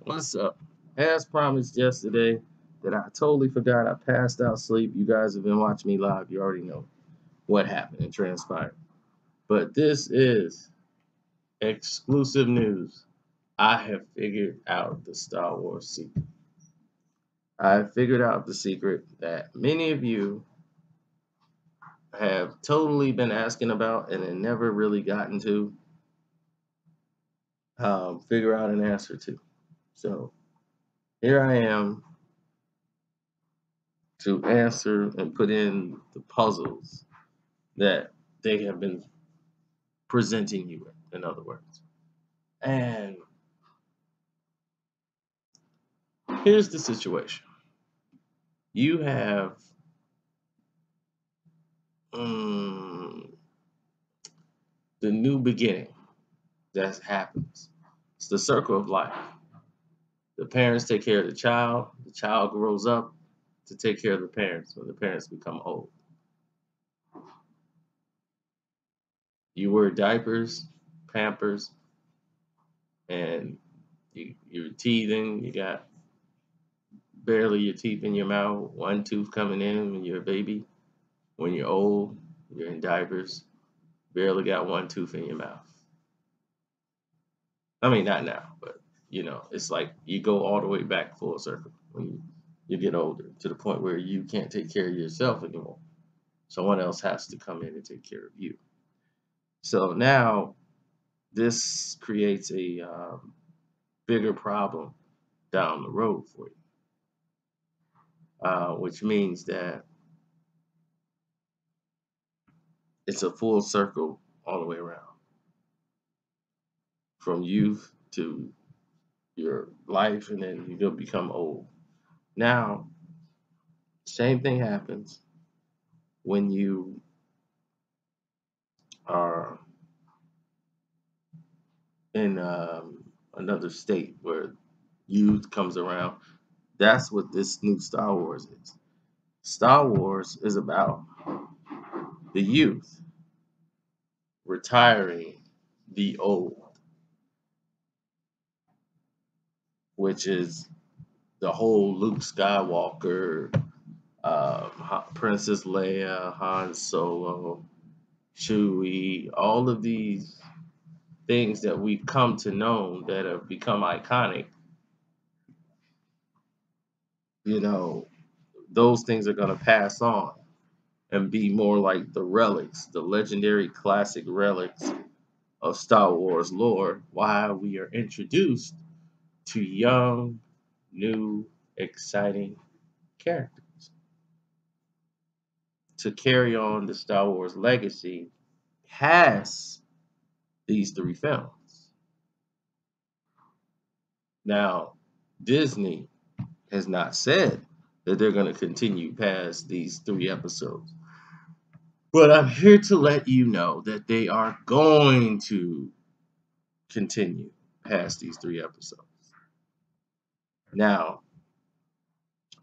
What's up? As promised yesterday, that I totally forgot. I passed out sleep. You guys have been watching me live. You already know what happened and transpired. But this is exclusive news. I have figured out the Star Wars secret. I have figured out the secret that many of you have totally been asking about and have never really gotten to figure out an answer to. So here I am to answer and put in the puzzles that they have been presenting you with, in other words. And here's the situation. You have um, the new beginning that happens. It's the circle of life. The parents take care of the child grows up to take care of the parents when the parents become old. You wear diapers, pampers, and you're teething, you got barely your teeth in your mouth, one tooth coming in when you're a baby. When you're old, you're in diapers, barely got one tooth in your mouth. I mean, not now, but it's like you go all the way back full circle when you get older to the point where you can't take care of yourself anymore. Someone else has to come in and take care of you. So now this creates a bigger problem down the road for you, which means that it's a full circle all the way around from youth to your life, and then you'll become old. Now, same thing happens when you are in another state where youth comes around. That's what this new Star Wars is. Star Wars is about the youth retiring the old, which is the whole Luke Skywalker, Princess Leia, Han Solo, Chewie, all of these things that we've come to know that have become iconic. You know, those things are going to pass on and be more like the relics, the legendary classic relics of Star Wars lore, while we are introduced to young, new, exciting characters to carry on the Star Wars legacy past these three films. Now, Disney has not said that they're going to continue past these three episodes. But I'm here to let you know that they are going to continue past these three episodes. Now,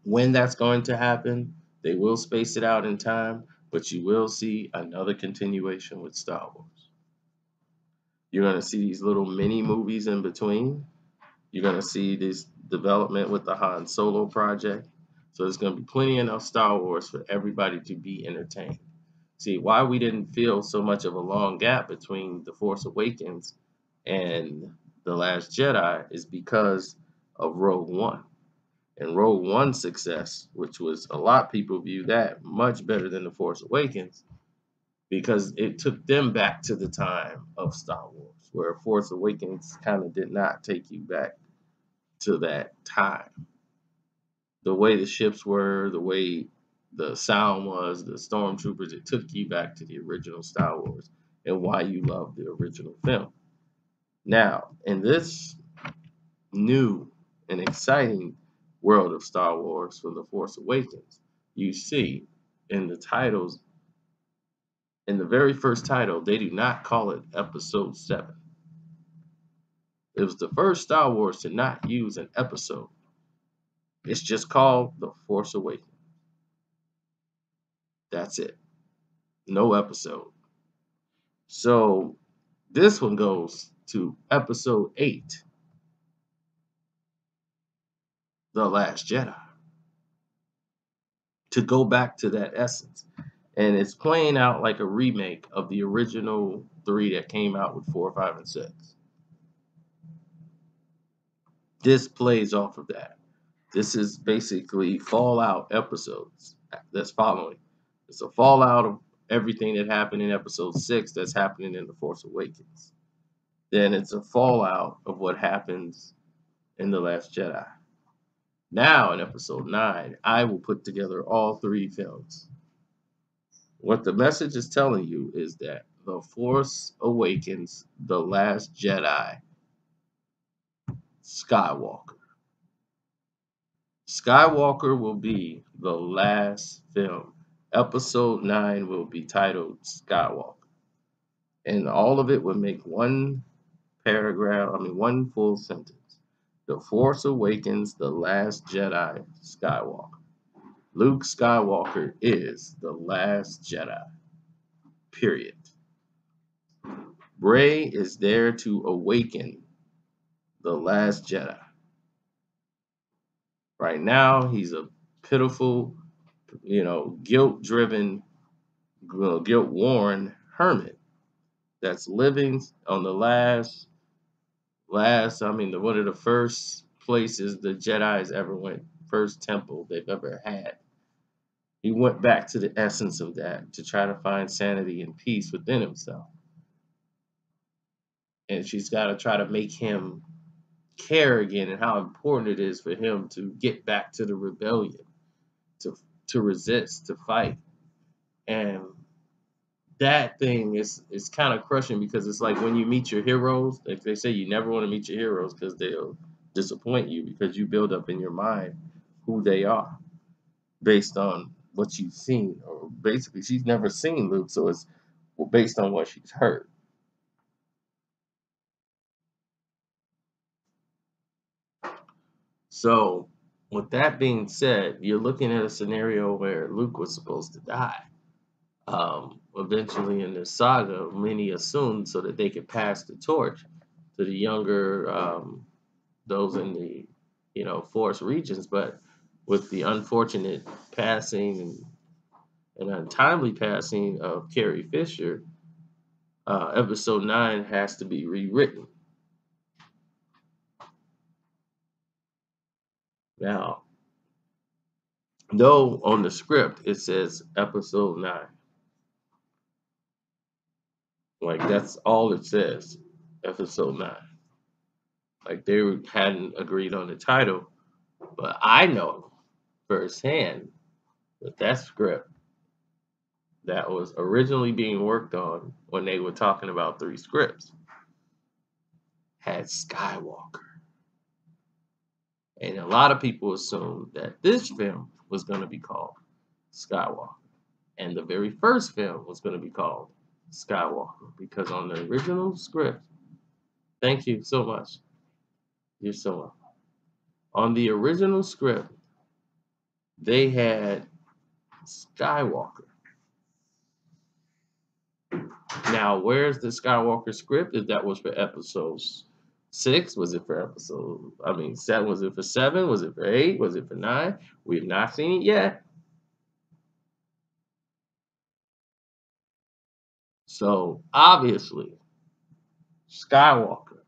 when that's going to happen, they will space it out in time, but you will see another continuation with Star Wars. You're going to see these little mini movies in between. You're going to see this development with the Han Solo project. So there's going to be plenty enough Star Wars for everybody to be entertained. See, why we didn't feel so much of a long gap between The Force Awakens and The Last Jedi is because of Rogue One. And Rogue One's success, which was a lot of people view that much better than The Force Awakens, because it took them back to the time of Star Wars, where Force Awakens kind of did not take you back to that time. The way the ships were, the way the sound was, the stormtroopers, it took you back to the original Star Wars and why you love the original film. Now, in this new and exciting world of Star Wars from The Force Awakens, you see in the titles, in the very first title, they do not call it Episode 7. It was the first Star Wars to not use an episode. It's just called The Force Awakens. That's it. No episode. So this one goes to episode 8. The Last Jedi, to go back to that essence. And it's playing out like a remake of the original three that came out with 4, 5, and 6. This plays off of that. This is basically Fallout episodes that's following. It's a fallout of everything that happened in episode 6 that's happening in The Force Awakens. Then it's a fallout of what happens in The Last Jedi. Now in episode 9, I will put together all 3 films. What the message is telling you is that The Force Awakens, The Last Jedi, Skywalker. Skywalker will be the last film. Episode 9 will be titled Skywalker. And all of it would make one one full sentence. The Force Awakens, The Last Jedi, Skywalker. Luke Skywalker is the last Jedi. Period. Rey is there to awaken the last Jedi. Right now, he's a pitiful, guilt-driven, guilt-worn hermit that's living on the one of the first places the Jedi's ever went, first temple they've ever had. He went back to the essence of that to try to find sanity and peace within himself. And she's got to try to make him care again and how important it is for him to get back to the rebellion, to resist, to fight. And that thing is kind of crushing, because it's like when you meet your heroes, like they say, you never want to meet your heroes because they'll disappoint you, because you build up in your mind who they are based on what you've seen. Or basically, she's never seen Luke, so it's based on what she's heard. So, with that being said, you're looking at a scenario where Luke was supposed to die. Eventually in this saga, many assumed so that they could pass the torch to the younger, those in the, Force regions. But with the unfortunate passing and untimely passing of Carrie Fisher, episode 9 has to be rewritten. Now, though on the script it says episode 9. Like, that's all it says, episode 9. Like, they hadn't agreed on the title, but I know firsthand that script that was originally being worked on when they were talking about 3 scripts had Skywalker. And a lot of people assumed that this film was going to be called Skywalker. And the very first film was going to be called Skywalker, because on the original script, thank you so much. You're so welcome. On the original script, they had Skywalker. Now, where's the Skywalker script? If that was for episodes 6, was it for episode? 7. Was it for 7? Was it for 8? Was it for 9? We have not seen it yet. So obviously, Skywalker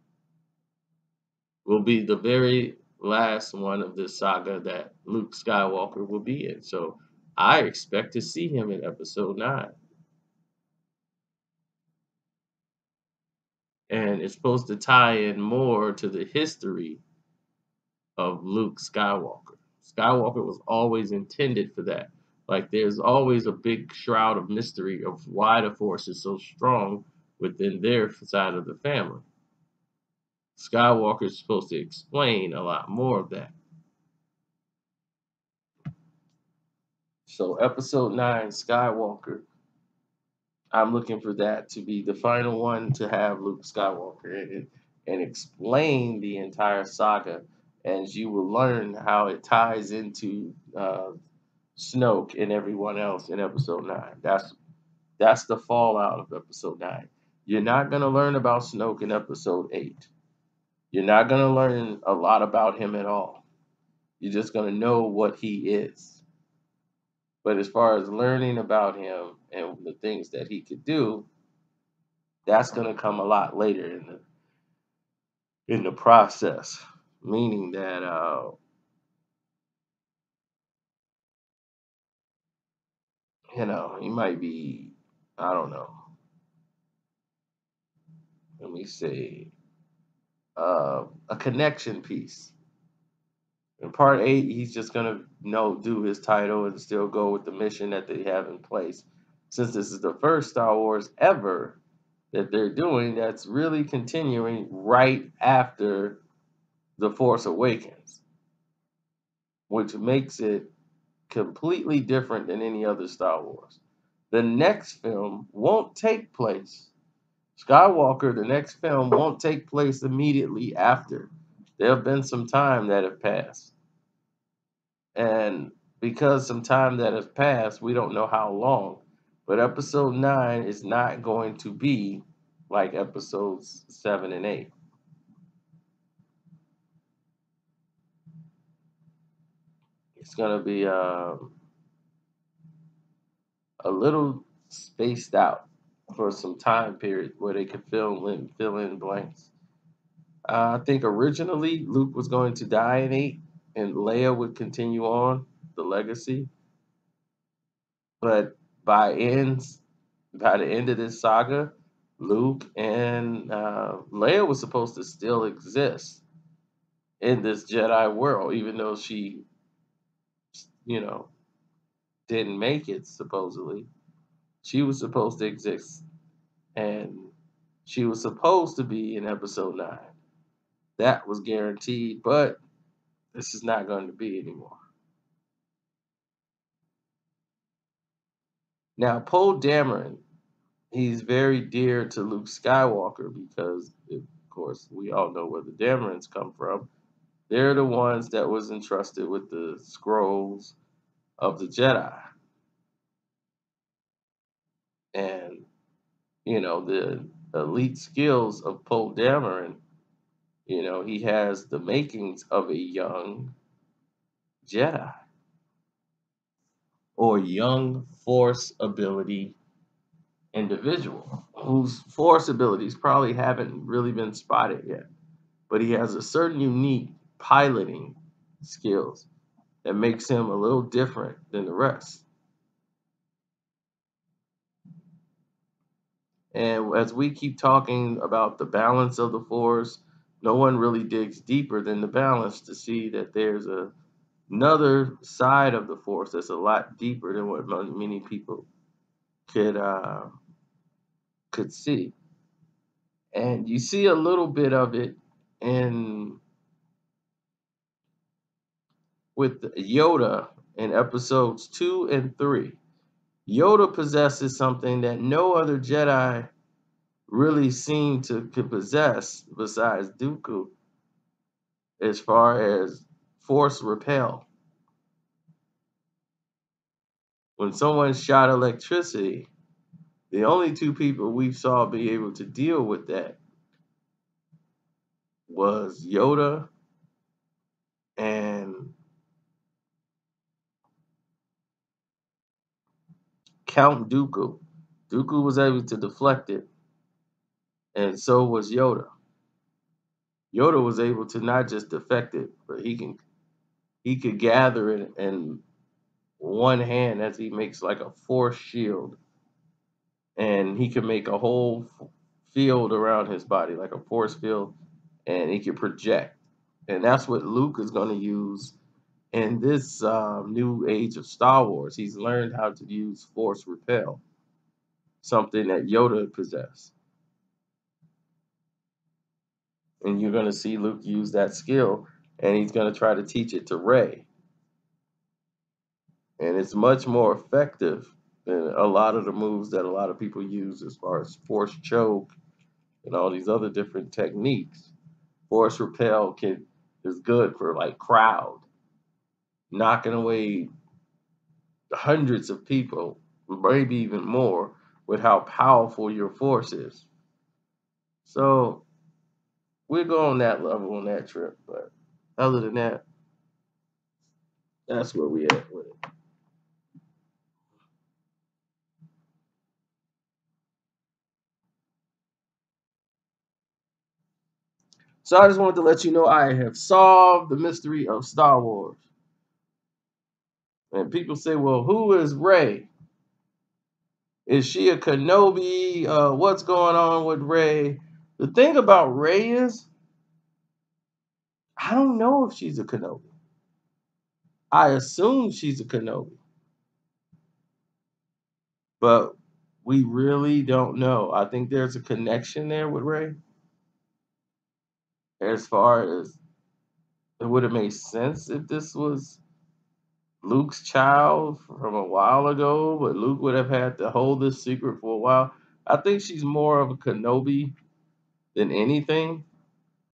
will be the very last one of this saga that Luke Skywalker will be in. So I expect to see him in episode 9. And it's supposed to tie in more to the history of Luke Skywalker. Skywalker was always intended for that. Like, there's always a big shroud of mystery of why the Force is so strong within their side of the family. Skywalker is supposed to explain a lot more of that. So episode 9, Skywalker, I'm looking for that to be the final one to have Luke Skywalker in it and explain the entire saga, as you will learn how it ties into Snoke and everyone else in episode 9. That's the fallout of episode 9. You're not going to learn about Snoke in episode 8. You're not going to learn a lot about him at all. You're just going to know what he is. But as far as learning about him and the things that he could do, that's going to come a lot later in the process. Meaning that he might be, I don't know. Let me say a connection piece. In part 8, he's just gonna do his title and still go with the mission that they have in place. Since this is the first Star Wars ever that they're doing, that's really continuing right after The Force Awakens, which makes it completely different than any other Star Wars. The next film won't take place. Skywalker, the next film won't take place immediately after. There have been some time that have passed. And because some time that has passed, we don't know how long. But episode 9 is not going to be like episodes 7 and 8. It's going to be a little spaced out for some time period where they could fill in blanks. I think originally Luke was going to die in 8 and Leia would continue on the legacy. But by ends by the end of this saga, Luke and Leia was supposed to still exist in this Jedi world, even though she, you know, didn't make it, supposedly. She was supposed to exist, and she was supposed to be in episode 9. That was guaranteed, but this is not going to be anymore. Now, Poe Dameron, he's very dear to Luke Skywalker because, of course, we all know where the Damerons come from. They're the ones that was entrusted with the scrolls of the Jedi. And, the elite skills of Poe Dameron, he has the makings of a young Jedi or young Force ability individual whose Force abilities probably haven't really been spotted yet. But he has a certain unique piloting skills that makes him a little different than the rest. And as we keep talking about the balance of the force, no one really digs deeper than the balance to see that there's another side of the force that's a lot deeper than what many people could could see. And you see a little bit of it in with Yoda in episodes 2 and 3. Yoda possesses something that no other Jedi really seem to could possess besides Dooku as far as force repel. When someone shot electricity, the only two people we saw be able to deal with that was Yoda and Count Dooku. Dooku was able to deflect it, and so was Yoda. Yoda was able to not just deflect it, but he could gather it in one hand as he makes like a force shield, and he could make a whole field around his body, like a force field, and he could project. And that's what Luke is going to use in this new age of Star Wars. He's learned how to use force repel, something that Yoda possessed. And you're going to see Luke use that skill, and he's going to try to teach it to Rey. And it's much more effective than a lot of the moves that a lot of people use as far as force choke and all these other different techniques. Force repel is good for like crowd, knocking away hundreds of people, maybe even more, with how powerful your force is. So we'll go on that level on that trip. But other than that, That's where we at with it. So I just wanted to let you know I have solved the mystery of Star Wars. And people say, well, who is Rey? Is she a Kenobi? What's going on with Rey? The thing about Rey is, I don't know if she's a Kenobi. I assume she's a Kenobi, but we really don't know. I think there's a connection there with Rey. As far as it would have made sense if this was Luke's child from a while ago, but Luke would have had to hold this secret for a while. I think she's more of a Kenobi than anything.